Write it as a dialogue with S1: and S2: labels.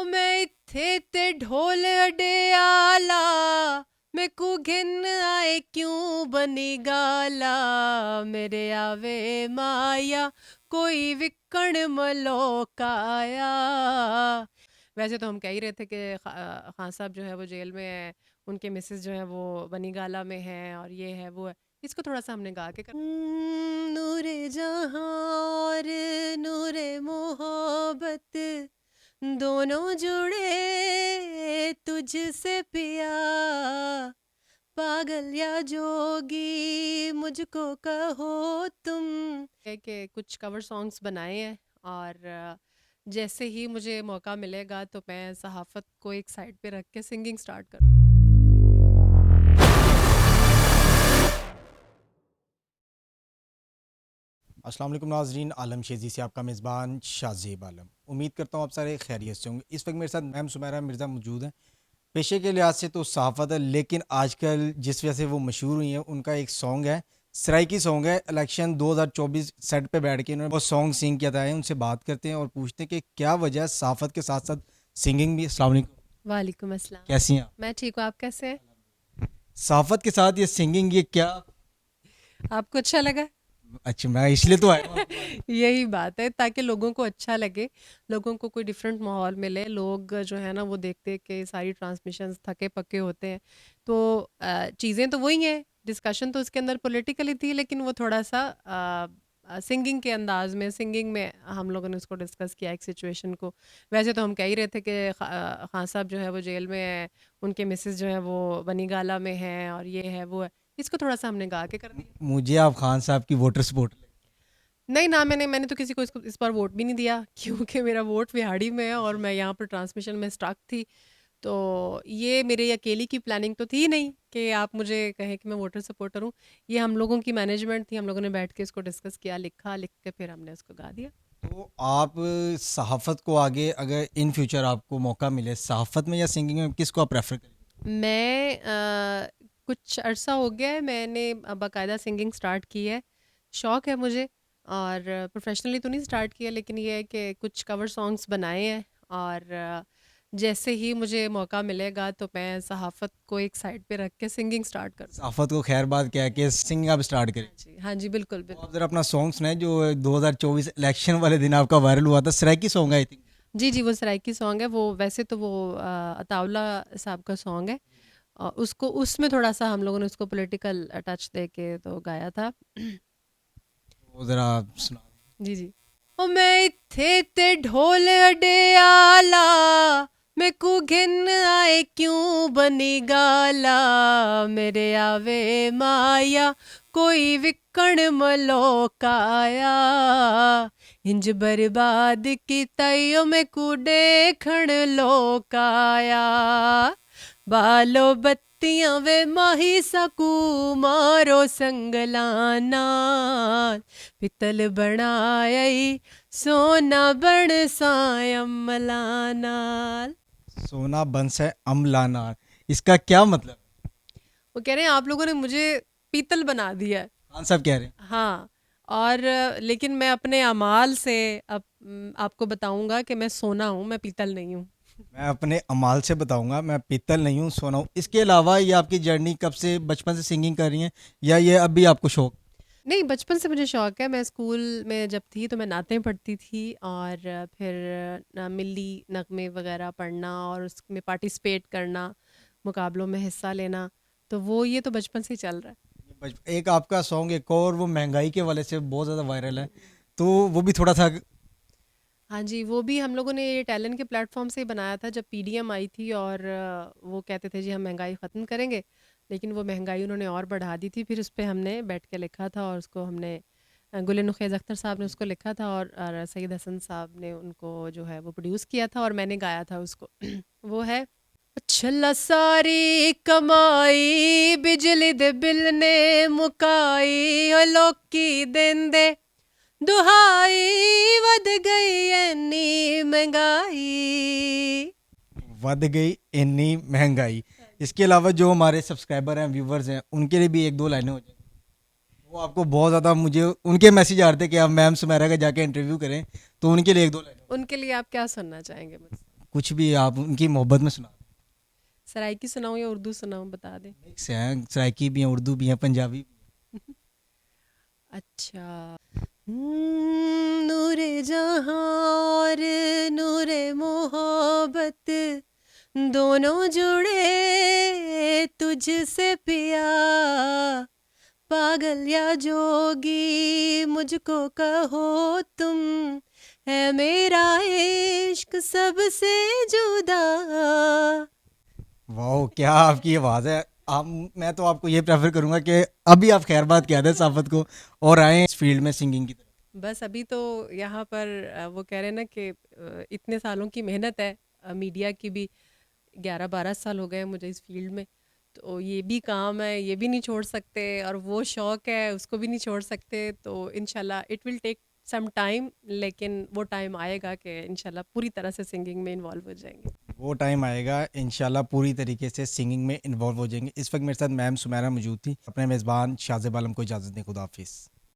S1: ओ मैं इत्थे ते ढोल अडेयाला मैकू घिन आए क्यों बनी गाला मेरे आवे माया कोई विकण मलोकाया। वैसे तो हम कह ही रहे थे कि खान साहब जो है वो जेल में है, उनके मिसेस जो है वो बनी गाला में है और ये है वो है। इसको थोड़ा सा हमने गा के नूरे जहां और नूरे मोहब्बत दोनों जुड़े तुझसे पिया, पागल या जोगी मुझको कहो तुम। के कुछ कवर सॉन्ग्स बनाए हैं और जैसे ही मुझे मौका मिलेगा तो मैं सहाफ़त को एक साइड पे रख के सिंगिंग स्टार्ट कर।
S2: अस्सलाम वालेकुम नाजरीन, आलम शेजी से आपका मेज़बान शाहजेब आलम। उम्मीद करता हूँ आप सारे खैरियत से होंगे। इस वक्त मेरे साथ मैम सुमेरा मिर्ज़ा मौजूद हैं। पेशे के लिहाज से तो सहाफ़त है, लेकिन आजकल जिस वजह से वो मशहूर हुई हैं उनका एक सॉन्ग है, सराइकी सॉन्ग है। इलेक्शन 2024 सेट पे बैठ के उन्होंने वो सॉन्ग सिंग किया था। उनसे बात करते हैं और पूछते हैं कि क्या वजह है सहाफ़त के साथ साथ सिंगिंग भी। अस्सलाम वालेकुम,
S1: वालेकुम अस्सलाम।
S2: कैसी हैं आप?
S1: मैं ठीक हूँ, आप कैसे हैं?
S2: सहाफ़त के साथ ये सिंगिंग, ये क्या?
S1: आपको अच्छा लगा?
S2: अच्छा, मैं इसलिए तो आया हूँ आपके पास।
S1: यही बात है ताकि लोगों को अच्छा लगे, लोगों को कोई डिफरेंट माहौल मिले। लोग जो है ना वो देखते कि सारी ट्रांसमिशंस थके पके होते हैं, तो चीज़ें तो वही हैं। डिस्कशन तो उसके अंदर पॉलिटिकली थी, लेकिन वो थोड़ा सा सिंगिंग के अंदाज में, सिंगिंग में हम लोगों ने उसको डिस्कस किया एक सिचुएशन को। वैसे तो हम कह ही रहे थे कि खान साहब जो है वो जेल में है, उनके मिसेस जो है वो बनी गाला में है और ये है वो है। इसको थोड़ा सा हमने गा के कर दिया।
S2: मुझे आप खान साहब की वोटर सपोर्ट।
S1: नहीं ना, मैंने मैंने तो किसी को इस बार वोट भी नहीं दिया क्योंकि मेरा वोट विहाड़ी में है और मैं यहाँ पर ट्रांसमिशन में स्टक थी। तो ये मेरे अकेली की प्लानिंग तो थी ही नहीं कि आप मुझे कहें कि मैं वोटर सपोर्टर हूँ। ये हम लोगों की मैनेजमेंट थी, हम लोगों ने बैठ के इसको डिस्कस किया, लिखा, लिख के फिर हमने उसको गा दिया।
S2: तो आप सहाफ़त को आगे अगर इन फ्यूचर आपको मौका मिले सहाफ़त में या सिंगिंग में, किसको आप प्रेफर करेंगे?
S1: मैं कुछ अरसा हो गया है, मैंने बाकायदा सिंगिंग स्टार्ट की है। शौक़ है मुझे और प्रोफेशनली तो नहीं स्टार्ट किया, लेकिन ये है कि कुछ कवर सॉन्ग्स बनाए हैं और जैसे ही मुझे मौका मिलेगा तो मैं सहाफ़त को एक साइड पे रख के सिंगिंग स्टार्ट करूँ।
S2: सहाफ़त को खैर बात क्या है कि सिंगिंग आप स्टार्ट करें।
S1: हाँ जी, हाँ जी, बिल्कुल,
S2: तो
S1: बिल्कुल।
S2: आप ज़रा अपना सॉन्ग सुनाएं जो 2024 इलेक्शन वाले दिन आपका वायरल हुआ था, सराइकी सॉन्ग है आई थिंक।
S1: जी, जी, वो सराइकी सॉन्ग है। वो वैसे तो वो अताउल्ला साहब का सॉन्ग है। उसको उसमें थोड़ा-सा हम लोगों ने उसको पॉलिटिकल टच दे के तो गाया था।
S2: वो ज़रा सुना।
S1: जी, जी। ओ मैं इत्थे ते ढोल अडेयाला मैकू घिन आए क्यों बनी गाला मेरे आवे माया कोई विकण मलोकाया इंज बर्बाद की तैयो मैकू देखण लोकाया बालो बत्तियां वे माही सकू मारो संगलाना पितल बनाई सोना बन सायम नाल।
S2: सोना बंस है अमलाना, इसका क्या मतलब?
S1: वो कह रहे हैं आप लोगों ने मुझे पीतल बना दिया है।
S2: खान साहब कह रहे हैं।
S1: हाँ, और लेकिन मैं अपने अमाल से आपको बताऊंगा कि मैं सोना हूँ, मैं पीतल नहीं हूँ।
S2: मैं अपने अमाल से बताऊंगा, मैं पीतल नहीं हूँ, सोना हूँ। इसके अलावा ये आपकी जर्नी कब से, बचपन से सिंगिंग कर रही हैं या ये अभी आपको शौक?
S1: नहीं, बचपन से मुझे शौक है। मैं स्कूल में जब थी तो मैं नातें पढ़ती थी और फिर मिली नगमे वगैरह पढ़ना और उसमें पार्टिसिपेट करना, मुकाबलों में हिस्सा लेना, तो वो ये तो बचपन से ही चल रहा है।
S2: एक आपका सॉन्ग एक और वो महंगाई के वाले से बहुत ज़्यादा वायरल है, तो वो भी थोड़ा सा।
S1: हाँ जी, वो भी हम लोगों ने ये टैलेंट के प्लेटफॉर्म से ही बनाया था जब पीडीएम आई थी और वो कहते थे जी हम महंगाई ख़त्म करेंगे, लेकिन वो महंगाई उन्होंने और बढ़ा दी थी। फिर उस पे हमने बैठ के लिखा था और उसको हमने गुल नुखैज़ अख्तर साहब ने उसको लिखा था और सईद हसन साहब ने उनको जो है वो प्रोड्यूस किया था और मैंने गाया था उसको। वो है छला सारी कमाई बिजली दे बिल ने मुकाई ओ लोकी देंदे दुहाई वध गई ऐनी महंगाई।
S2: बढ़ गई इतनी महंगाई। इसके अलावा जो हमारे सब्सक्राइबर हैं, व्यूवर्स हैं, उनके लिए भी एक दो लाइनें हो जाए। वो आपको बहुत ज़्यादा, मुझे उनके मैसेज आ रहे थे कि आप मैम सुमेरा का जाके इंटरव्यू करें, तो उनके लिए एक दो लाइनें।
S1: उनके लिए आप क्या सुनना चाहेंगे मुझसे?
S2: कुछ भी आप उनकी मोहब्बत में सुना दें।
S1: सराइकी सुनाऊं या उर्दू सुनाऊं, बता दे।
S2: मिक्स हैं, सराइकी भी हैं, उर्दू भी हैं, पंजाबी भी
S1: अच्छा। नूरे जहां और नूरे मोहब्बत दोनों जुड़े तुझसे पिया, पागल या जोगी मुझको कहो तुम, है मेरा इश्क सबसे जुदा।
S2: हैं। वाह, क्या आपकी आवाज़ है। आप मैं तो आपको ये प्रेफर करूंगा कि अभी आप खैरबाद कह दें साफत को और आए इस फील्ड में सिंगिंग की तरफ।
S1: बस अभी तो यहाँ पर वो कह रहे हैं ना कि इतने सालों की मेहनत है, मीडिया की भी 11-12 साल हो गए हैं मुझे इस फील्ड में, तो ये भी काम है, ये भी नहीं छोड़ सकते, और वो शौक है उसको भी नहीं छोड़ सकते। तो इंशाल्लाह it will take some time, लेकिन वो टाइम आएगा कि इंशाल्लाह पूरी तरह से सिंगिंग में इन्वॉल्व हो जाएंगे।
S2: वो टाइम आएगा इंशाल्लाह, पूरी तरीके से सिंगिंग में इन्वॉल्व हो जाएंगे। इस वक्त मेरे साथ मैम सुमेरा मौजूद थी। अपने मेज़बान शाज़ेब आलम को इजाज़त दें। खुदा हाफिज़।